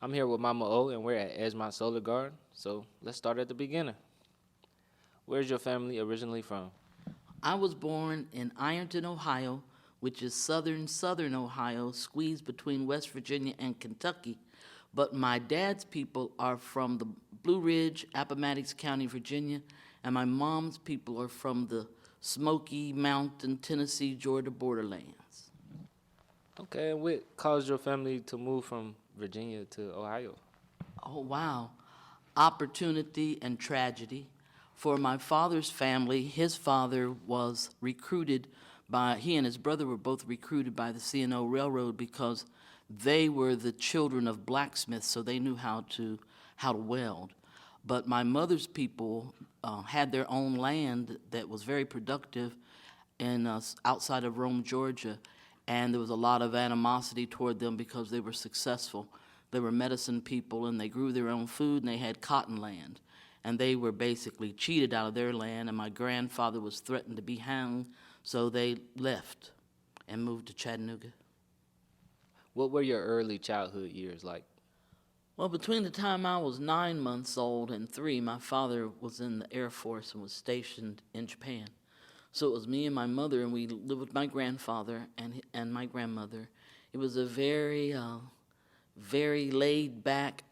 I'm here with Mama O, and we're at Edgemont Solar Garden. So let's start at the beginning. Where's your family originally from? I was born in Ironton, Ohio, which is southern Ohio, squeezed between West Virginia and Kentucky. But my dad's people are from the Blue Ridge, Appomattox County, Virginia, and my mom's people are from the Smoky Mountain, Tennessee, Georgia borderlands. Okay, and what caused your family to move from Virginia to Ohio? Oh, wow. Opportunity and tragedy. For my father's family, his father was recruited he and his brother were both recruited by the C&O Railroad because they were the children of blacksmiths, so they knew how to weld. But my mother's people had their own land that was very productive outside of Rome, Georgia, and there was a lot of animosity toward them because they were successful. They were medicine people, and they grew their own food, and they had cotton land. And they were basically cheated out of their land, and my grandfather was threatened to be hanged, so they left and moved to Chattanooga. What were your early childhood years like? Well, between the time I was 9 months old and 3, my father was in the Air Force and was stationed in Japan. So it was me and my mother, and we lived with my grandfather and my grandmother. It was a very, very laid-back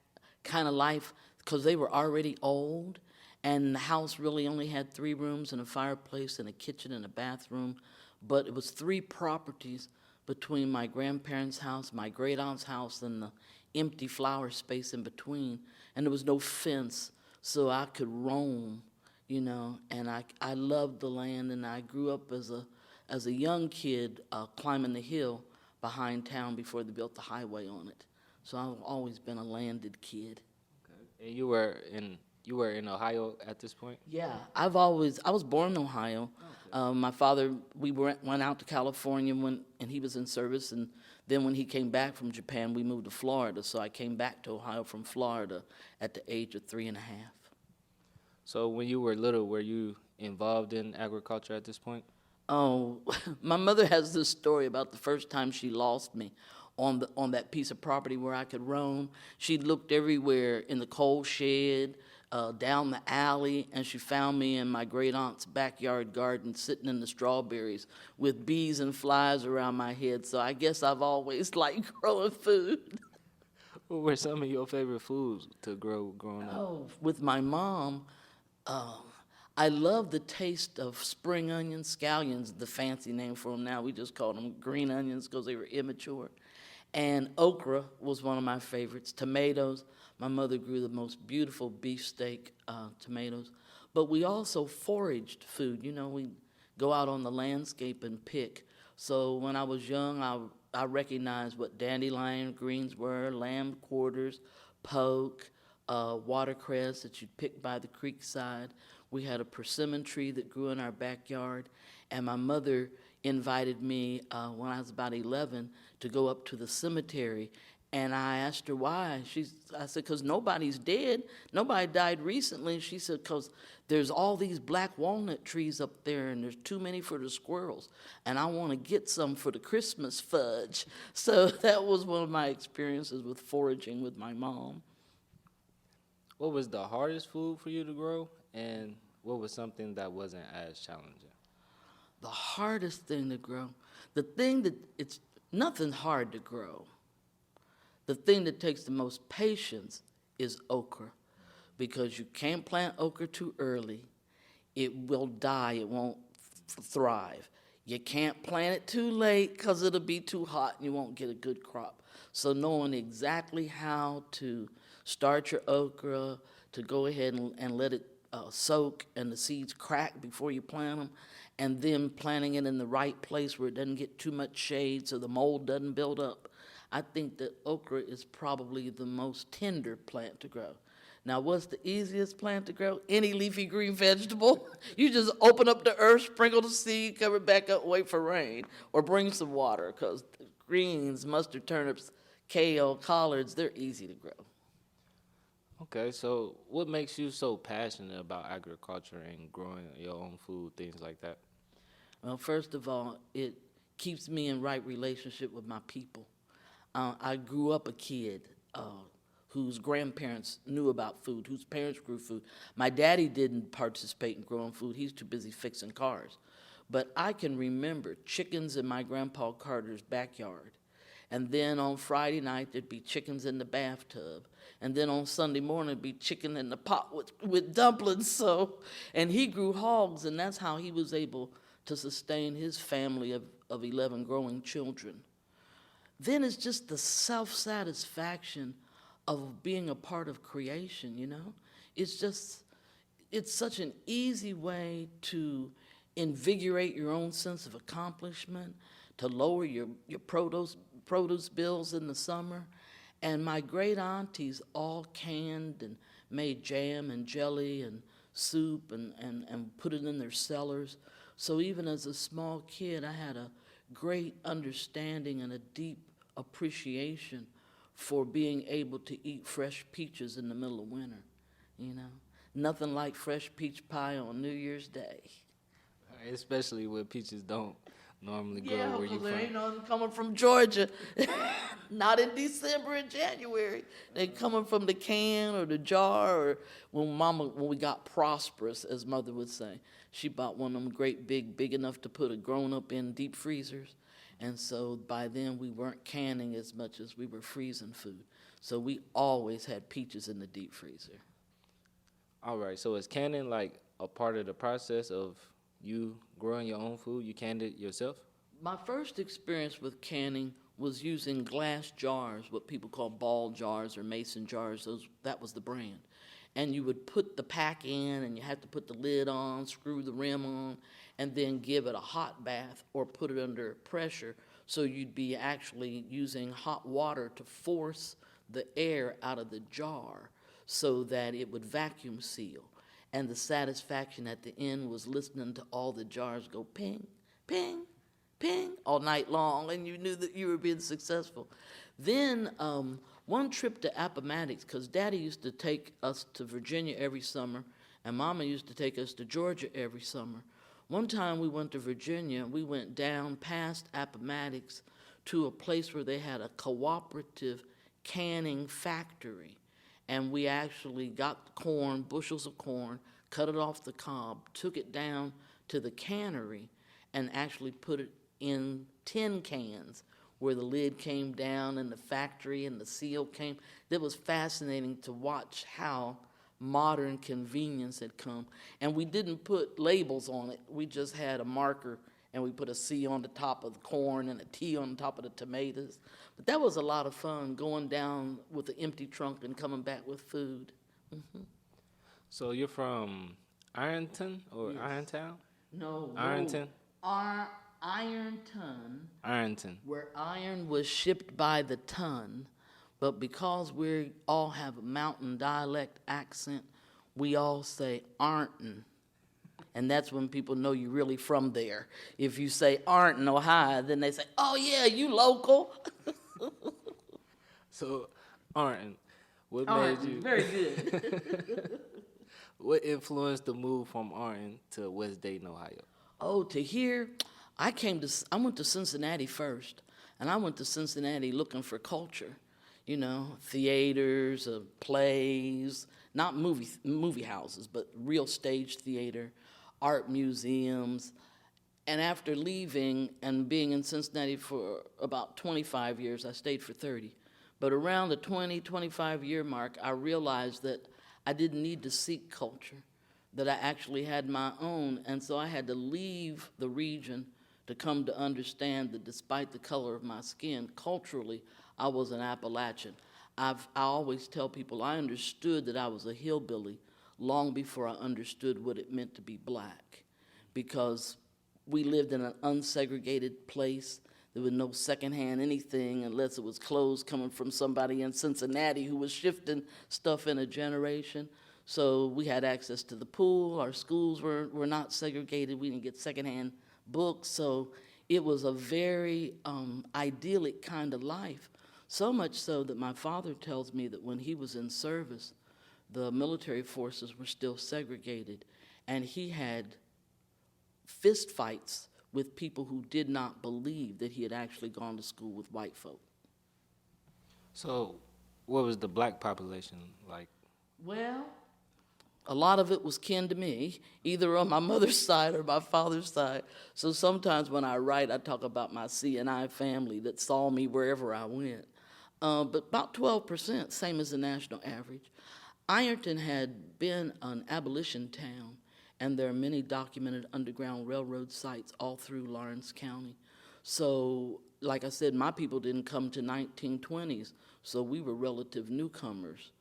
kind of life because they were already old, and the house really only had 3 rooms and a fireplace and a kitchen and a bathroom. But it was 3 properties between my grandparents' house, my great-aunt's house, and the empty flower space in between. And there was no fence, so I could roam, and I loved the land, and I grew up as a young kid climbing the hill behind town before they built the highway on it. So I've always been a landed kid. Okay. And you were in Ohio at this point? Yeah, I was born in Ohio. Okay. My father, we went out to California and he was in service, and then when he came back from Japan, we moved to Florida. So I came back to Ohio from Florida at the age of 3 and a half. So when you were little, were you involved in agriculture at this point? Oh, my mother has this story about the first time she lost me on that piece of property where I could roam. She looked everywhere in the coal shed, down the alley, and she found me in my great-aunt's backyard garden sitting in the strawberries with bees and flies around my head. So I guess I've always liked growing food. What were some of your favorite foods to grow growing up? Oh, with my mom, I love the taste of spring onions, scallions, the fancy name for them now. We just called them green onions because they were immature. And okra was one of my favorites. Tomatoes. My mother grew the most beautiful beefsteak tomatoes. But we also foraged food. We'd go out on the landscape and pick. So when I was young, I recognized what dandelion greens were, lamb quarters, poke, watercress that you'd pick by the creek side. We had a persimmon tree that grew in our backyard. And my mother invited me when I was about 11 to go up to the cemetery, and I asked her why. I said, because nobody's dead. Nobody died recently. She said, because there's all these black walnut trees up there, and there's too many for the squirrels, and I want to get some for the Christmas fudge. So that was one of my experiences with foraging with my mom. What was the hardest food for you to grow, and what was something that wasn't as challenging? The hardest thing to grow, the thing that it's nothing hard to grow. The thing that takes the most patience is okra, because you can't plant okra too early. It will die. It won't thrive. You can't plant it too late because it'll be too hot and you won't get a good crop. So knowing exactly how to start your okra, to go ahead and let it soak and the seeds crack before you plant them, and then planting it in the right place where it doesn't get too much shade so the mold doesn't build up. I think that okra is probably the most tender plant to grow. Now, what's the easiest plant to grow? Any leafy green vegetable. You just open up the earth, sprinkle the seed, cover it back up, wait for rain, or bring some water, because greens, mustard, turnips, kale, collards, they're easy to grow. Okay, so what makes you so passionate about agriculture and growing your own food, things like that? Well, first of all, it keeps me in right relationship with my people. I grew up a kid whose grandparents knew about food, whose parents grew food. My daddy didn't participate in growing food. He's too busy fixing cars. But I can remember chickens in my Grandpa Carter's backyard. And then on Friday night, there'd be chickens in the bathtub. And then on Sunday morning, it'd be chicken in the pot with dumplings. So, and he grew hogs, and that's how he was able to sustain his family of 11 growing children. Then it's just the self-satisfaction of being a part of creation, you know? It's such an easy way to invigorate your own sense of accomplishment, to lower your produce bills in the summer. And my great aunties all canned and made jam and jelly and soup and put it in their cellars. So even as a small kid, I had a great understanding and a deep appreciation for being able to eat fresh peaches in the middle of winter, you know. Nothing like fresh peach pie on New Year's Day. Especially when peaches don't normally grow Yeah, where you because there ain't from. none coming from Georgia. Not in December and January. They coming from the can or the jar, or when we got prosperous, as Mother would say, she bought one of them great big enough to put a grown-up in deep freezers. And so by then we weren't canning as much as we were freezing food. So we always had peaches in the deep freezer. All right, so is canning like a part of the process of you growing your own food? You canned it yourself? My first experience with canning was using glass jars, what people call ball jars or mason jars. That was the brand. And you would put the pack in, and you had to put the lid on, screw the rim on, and then give it a hot bath or put it under pressure. So you'd be actually using hot water to force the air out of the jar so that it would vacuum seal. And the satisfaction at the end was listening to all the jars go ping, ping, ping all night long, and you knew that you were being successful. Then one trip to Appomattox, because Daddy used to take us to Virginia every summer, and Mama used to take us to Georgia every summer. One time we went to Virginia, we went down past Appomattox to a place where they had a cooperative canning factory. And we actually got corn, bushels of corn, cut it off the cob, took it down to the cannery, and actually put it in tin cans where the lid came down and the factory and the seal came. It was fascinating to watch how modern convenience had come. And we didn't put labels on it. We just had a marker, and we put a C on the top of the corn and a T on the top of the tomatoes. But that was a lot of fun, going down with an empty trunk and coming back with food. Mm-hmm. So you're from Ironton or Yes. Irontown? No. Ironton? Ironton, Ironton. where iron was shipped by the ton, but because we all have a mountain dialect accent, we all say Arnton. And that's when people know you're really from there. If you say Arnton, Ohio, then they say, oh yeah, you local. So, Arnton, what Arnton, made you? very good. What influenced the move from Arnton to West Dayton, Ohio? Oh, to here, I went to Cincinnati first, and I went to Cincinnati looking for culture, you know, theaters, plays, not movie houses, but real stage theater, art museums. And after leaving and being in Cincinnati for about 25 years, I stayed for 30. But around the 25-year mark, I realized that I didn't need to seek culture, that I actually had my own. And so I had to leave the region to come to understand that despite the color of my skin, culturally, I was an Appalachian. I always tell people I understood that I was a hillbilly long before I understood what it meant to be black, because we lived in an unsegregated place. There was no secondhand anything unless it was clothes coming from somebody in Cincinnati who was shifting stuff in a generation. So we had access to the pool. Our schools were not segregated. We didn't get secondhand books. So it was a very idyllic kind of life, so much so that my father tells me that when he was in service, the military forces were still segregated, and he had fist fights with people who did not believe that he had actually gone to school with white folk. So, what was the black population like? Well, a lot of it was kin to me, either on my mother's side or my father's side. So sometimes when I write, I talk about my C&I family that saw me wherever I went. But about 12%, same as the national average. Ironton had been an abolition town, and there are many documented Underground Railroad sites all through Lawrence County. So, like I said, my people didn't come to 1920s, so we were relative newcomers.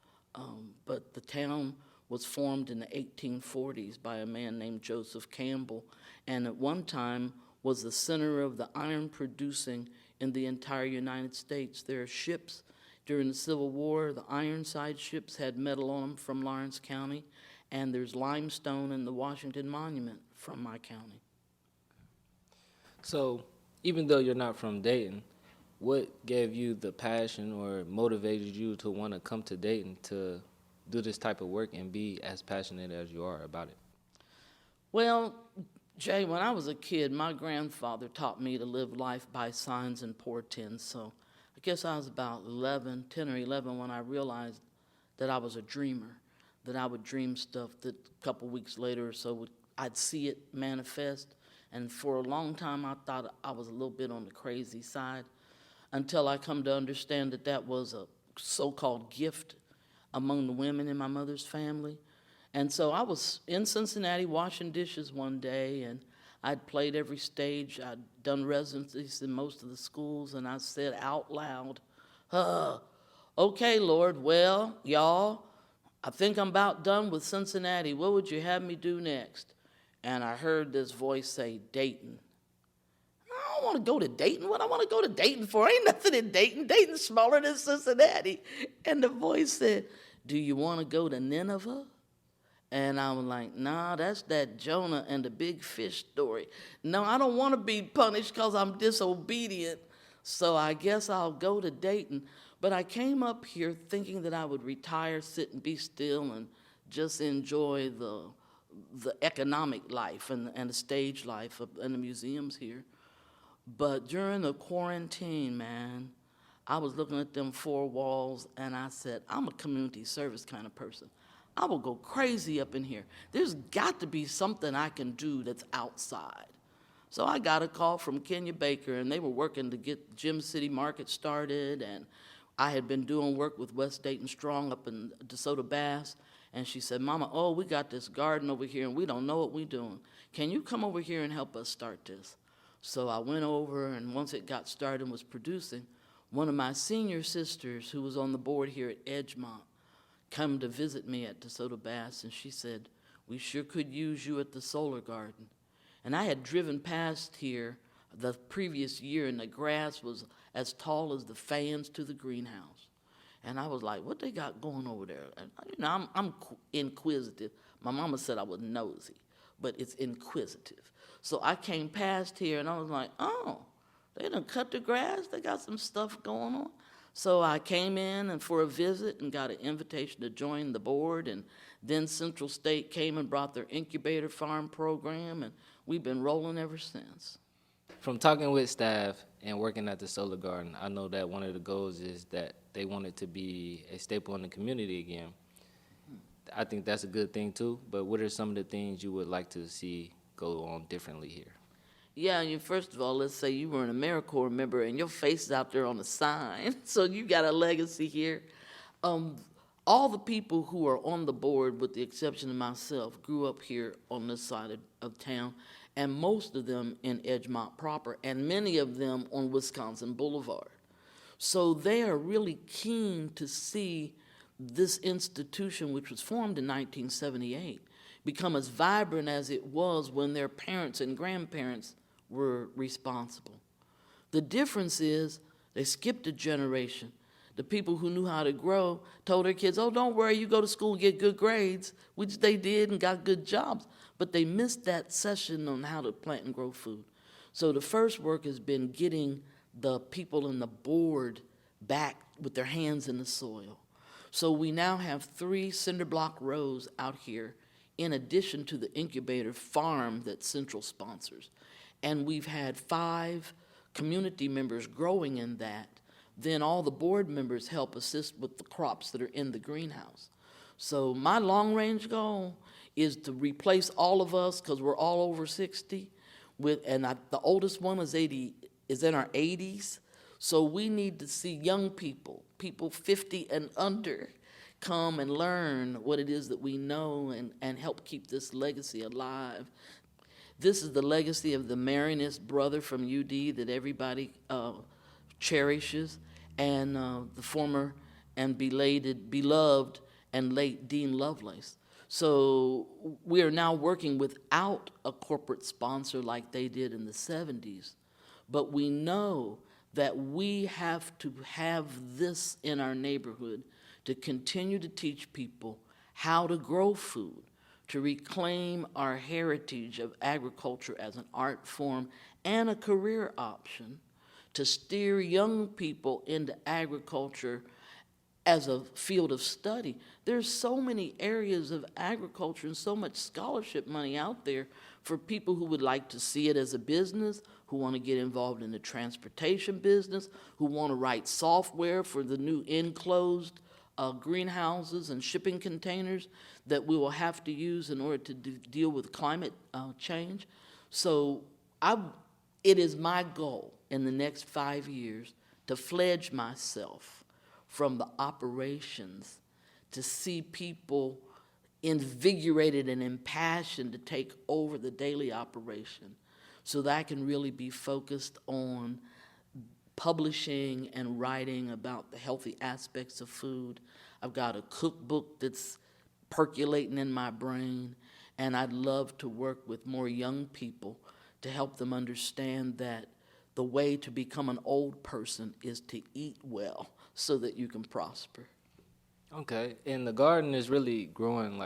But the town was formed in the 1840s by a man named Joseph Campbell, and at one time was the center of the iron producing in the entire United States. There are ships during the Civil War. The Ironside ships had metal on them from Lawrence County, and there's limestone in the Washington Monument from my county. So, even though you're not from Dayton, what gave you the passion or motivated you to want to come to Dayton to do this type of work and be as passionate as you are about it? Well, Jay, when I was a kid, my grandfather taught me to live life by signs and portents. So I guess I was about 10 or 11 when I realized that I was a dreamer, that I would dream stuff that a couple weeks later or so I'd see it manifest. And for a long time, I thought I was a little bit on the crazy side until I come to understand that that was a so-called gift among the women in my mother's family. And so I was in Cincinnati washing dishes one day, and I'd played every stage. I'd done residencies in most of the schools, and I said out loud, okay, Lord, well, y'all, I think I'm about done with Cincinnati. What would you have me do next? And I heard this voice say, Dayton. I don't want to go to Dayton. What I want to go to Dayton for? Ain't nothing in Dayton. Dayton's smaller than Cincinnati. And the voice said, do you want to go to Nineveh? And I was like, nah, that's that Jonah and the big fish story. No, I don't want to be punished because I'm disobedient. So I guess I'll go to Dayton. But I came up here thinking that I would retire, sit and be still, and just enjoy the economic life and the stage life and the museums here. But during the quarantine, man, I was looking at them four walls, and I said, I'm a community service kind of person. I will go crazy up in here. There's got to be something I can do that's outside. So I got a call from Kenya Baker, and they were working to get Gym City Market started, and I had been doing work with West Dayton Strong up in DeSoto Bass, and she said, Mama, oh, we got this garden over here, and we don't know what we're doing. Can you come over here and help us start this? So I went over, and once it got started and was producing, one of my senior sisters, who was on the board here at Edgemont, come to visit me at DeSoto Bass, and she said, we sure could use you at the Solar Garden. And I had driven past here the previous year, and the grass was as tall as the fans to the greenhouse. And I was like, what they got going over there? And, I'm inquisitive. My mama said I was nosy, but it's inquisitive. So I came past here, and I was like, oh, they done cut the grass? They got some stuff going on? So I came in and for a visit and got an invitation to join the board, and then Central State came and brought their incubator farm program, and we've been rolling ever since. From talking with staff and working at the Solar Garden, I know that one of the goals is that they want it to be a staple in the community again. I think that's a good thing too, but what are some of the things you would like to see go on differently here? Yeah, first of all, let's say you were an AmeriCorps member and your face is out there on a sign, so you got a legacy here. All the people who are on the board, with the exception of myself, grew up here on this side of town, and most of them in Edgemont proper, and many of them on Wisconsin Boulevard. So they are really keen to see this institution, which was formed in 1978, become as vibrant as it was when their parents and grandparents were responsible. The difference is they skipped a generation. The people who knew how to grow told their kids, oh, don't worry, you go to school and get good grades, which they did and got good jobs. But they missed that session on how to plant and grow food. So the first work has been getting the people in the board back with their hands in the soil. So we now have 3 cinder block rows out here in addition to the incubator farm that Central sponsors. And we've had 5 community members growing in that. then all the board members help assist with the crops that are in the greenhouse. So my long-range goal is to replace all of us, because we're all over 60, the oldest one is in our 80s. So we need to see young people 50 and under, come and learn what it is that we know and help keep this legacy alive. This is the legacy of the Marianist brother from UD that everybody cherishes, and the former and beloved and late Dean Lovelace. So we are now working without a corporate sponsor like they did in the 70s, but we know that we have to have this in our neighborhood to continue to teach people how to grow food, to reclaim our heritage of agriculture as an art form and a career option, to steer young people into agriculture as a field of study. There's so many areas of agriculture and so much scholarship money out there for people who would like to see it as a business, who want to get involved in the transportation business, who want to write software for the new enclosed greenhouses and shipping containers that we will have to use in order to deal with climate change. So it is my goal in the next 5 years to pledge myself from the operations to see people invigorated and impassioned to take over the daily operation, so that I can really be focused on publishing and writing about the healthy aspects of food. I've got a cookbook that's percolating in my brain, and I'd love to work with more young people to help them understand that the way to become an old person is to eat well so that you can prosper. Okay, and the garden is really growing,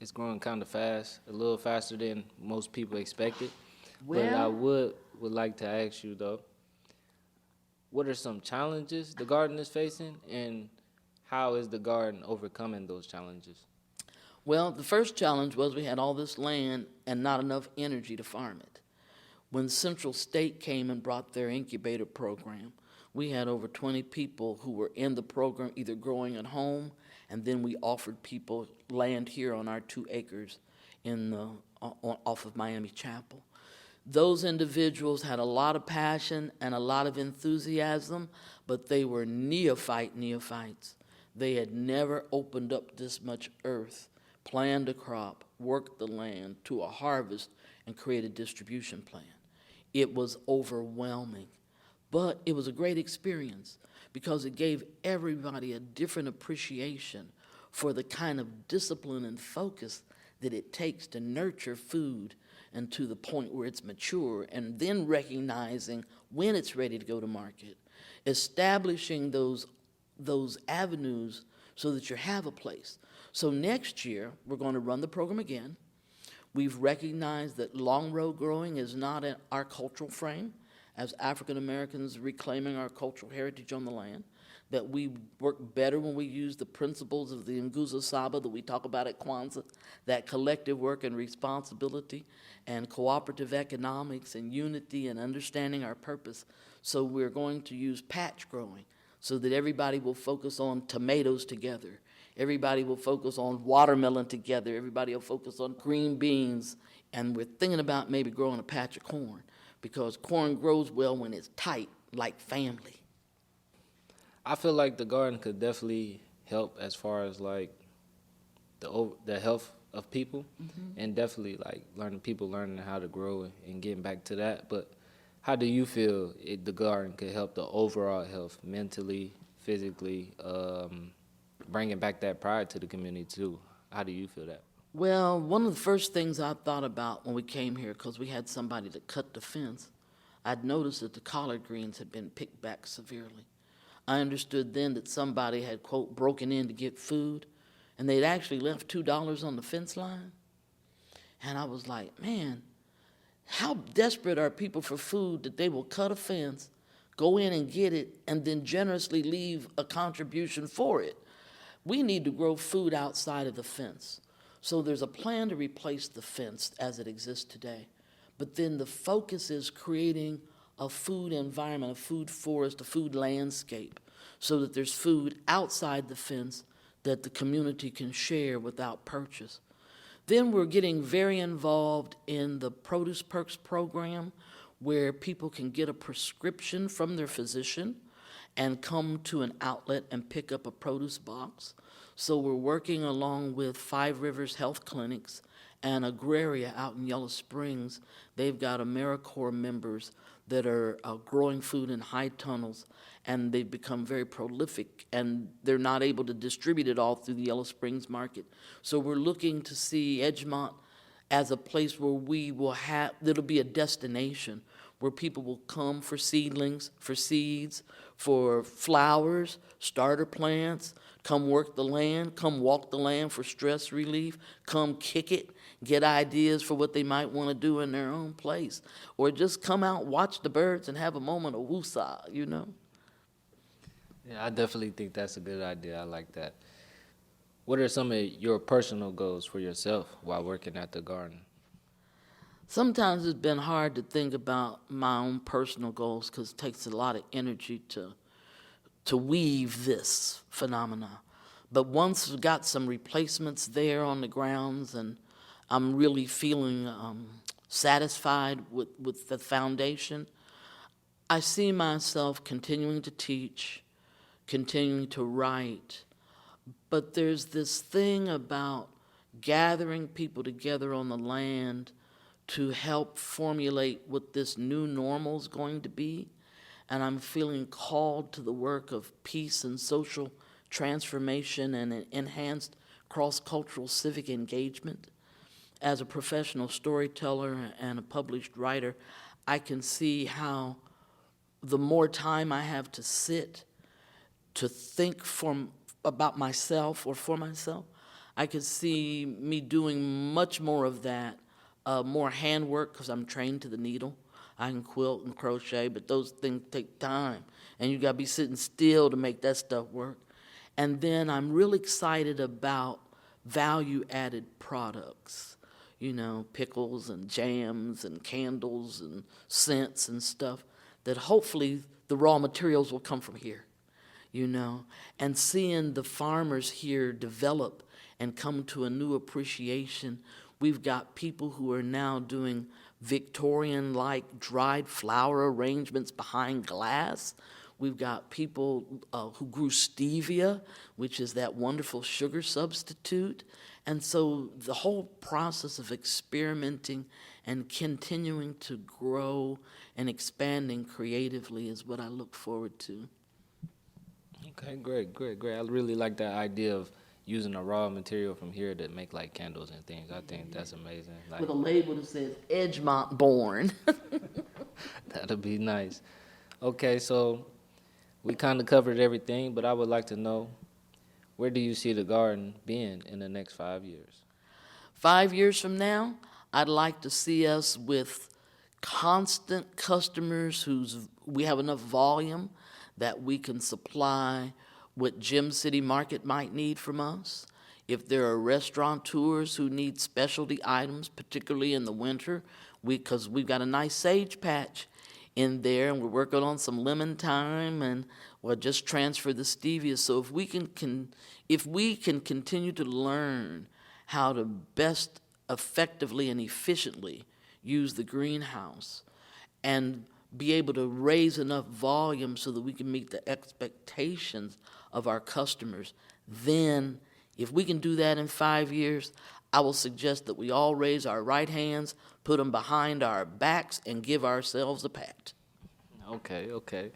it's growing kind of fast, a little faster than most people expected. But I would like to ask you, though, what are some challenges the garden is facing, and how is the garden overcoming those challenges? Well, the first challenge was we had all this land and not enough energy to farm it. When Central State came and brought their incubator program, we had over 20 people who were in the program either growing at home, and then we offered people land here on our 2 acres off of Miami Chapel. Those individuals had a lot of passion and a lot of enthusiasm, but they were neophytes. They had never opened up this much earth, planned a crop, worked the land to a harvest, and created a distribution plan. It was overwhelming, but it was a great experience because it gave everybody a different appreciation for the kind of discipline and focus that it takes to nurture food and to the point where it's mature, and then recognizing when it's ready to go to market, establishing those avenues so that you have a place. So next year, we're going to run the program again. We've recognized that long row growing is not in our cultural frame as African Americans reclaiming our cultural heritage on the land, that we work better when we use the principles of the Nguzo Saba that we talk about at Kwanzaa, that collective work and responsibility and cooperative economics and unity and understanding our purpose. So we're going to use patch growing so that everybody will focus on tomatoes together. Everybody will focus on watermelon together. Everybody will focus on green beans. And we're thinking about maybe growing a patch of corn, because corn grows well when it's tight, like family. I feel like the garden could definitely help as far as the health of people, and definitely learning how to grow and getting back to that. But how do you feel the garden could help the overall health, mentally, physically, bringing back that pride to the community too? How do you feel that? Well, one of the first things I thought about when we came here, because we had somebody to cut the fence, I'd noticed that the collard greens had been picked back severely. I understood then that somebody had, quote, broken in to get food, and they'd actually left $2 on the fence line. And I was like, man, how desperate are people for food that they will cut a fence, go in and get it, and then generously leave a contribution for it? We need to grow food outside of the fence. So there's a plan to replace the fence as it exists today. But then the focus is creating a food environment, a food forest, a food landscape, so that there's food outside the fence that the community can share without purchase. Then we're getting very involved in the Produce Perks program, where people can get a prescription from their physician and come to an outlet and pick up a produce box. So we're working along with Five Rivers Health Clinics and Agraria out in Yellow Springs. They've got AmeriCorps members that are growing food in high tunnels, and they've become very prolific, and they're not able to distribute it all through the Yellow Springs market. So we're looking to see Edgemont as a place where we will have, that'll be a destination where people will come for seedlings, for seeds, for flowers, starter plants, come work the land, come walk the land for stress relief, come kick it, get ideas for what they might want to do in their own place, or just come out, watch the birds, and have a moment of woosah, you know? Yeah, I definitely think that's a good idea. I like that. What are some of your personal goals for yourself while working at the garden? Sometimes it's been hard to think about my own personal goals because it takes a lot of energy to weave this phenomena. But once we've got some replacements there on the grounds, and I'm really feeling satisfied with the foundation, I see myself continuing to teach, continuing to write. But there's this thing about gathering people together on the land to help formulate what this new normal is going to be. And I'm feeling called to the work of peace and social transformation and an enhanced cross-cultural civic engagement. As a professional storyteller and a published writer, I can see how the more time I have to sit to think about myself or for myself, I could see me doing much more of that, more handwork, because I'm trained to the needle. I can quilt and crochet, but those things take time, and you got to be sitting still to make that stuff work. And then I'm real excited about value-added products, you know, pickles and jams and candles and scents and stuff, that hopefully the raw materials will come from here, you know, and seeing the farmers here develop and come to a new appreciation. We've got people who are now doing Victorian-like dried flower arrangements behind glass. We've got people who grew stevia, which is that wonderful sugar substitute. And so the whole process of experimenting and continuing to grow and expanding creatively is what I look forward to. Okay, great. I really like that idea of using a raw material from here to make like candles and things. I think that's amazing. Like, With a label that says Edgemont born. that'll be nice. Okay, so we kind of covered everything, but I would like to know, where do you see the garden being in the next 5 years? 5 years from now, I'd like to see us with constant customers we have enough volume that we can supply what Gem City Market might need from us. If there are restaurateurs who need specialty items, particularly in the winter, because we've got a nice sage patch in there, and we're working on some lemon thyme, and we'll just transfer the stevia. So if we can continue to learn how to best effectively and efficiently use the greenhouse and be able to raise enough volume so that we can meet the expectations of our customers, then if we can do that in 5 years, I will suggest that we all raise our right hands, put them behind our backs, and give ourselves a pat. Okay.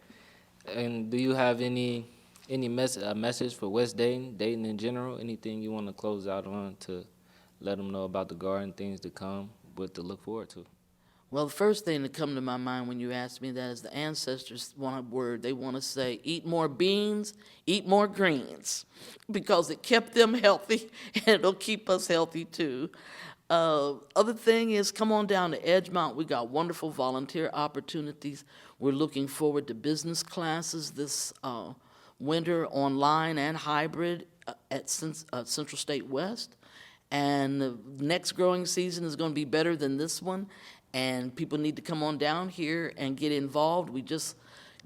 And do you have any message for West Dayton in general? Anything you want to close out on to let them know about the garden, things to come, what to look forward to? Well, the first thing that come to my mind when you ask me that is the ancestors want a word. They want to say, eat more beans, eat more greens, because it kept them healthy, and it'll keep us healthy too. Other thing is, come on down to Edgemont. We got wonderful volunteer opportunities. We're looking forward to business classes this winter, online and hybrid at Central State West. And the next growing season is going to be better than this one. and people need to come on down here and get involved. We just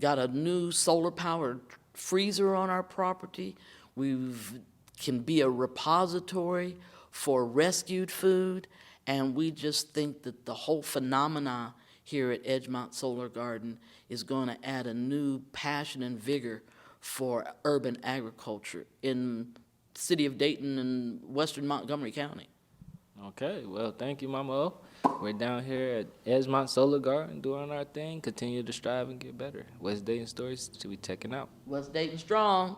got a new solar-powered freezer on our property. We can be a repository for rescued food, and we just think that the whole phenomena here at Edgemont Solar Garden is going to add a new passion and vigor for urban agriculture in the city of Dayton and western Montgomery County. Okay, well, thank you, Mama O. We're down here at Edgemont Solar Garden doing our thing, continue to strive and get better. West Dayton Stories to be checking out. West Dayton strong.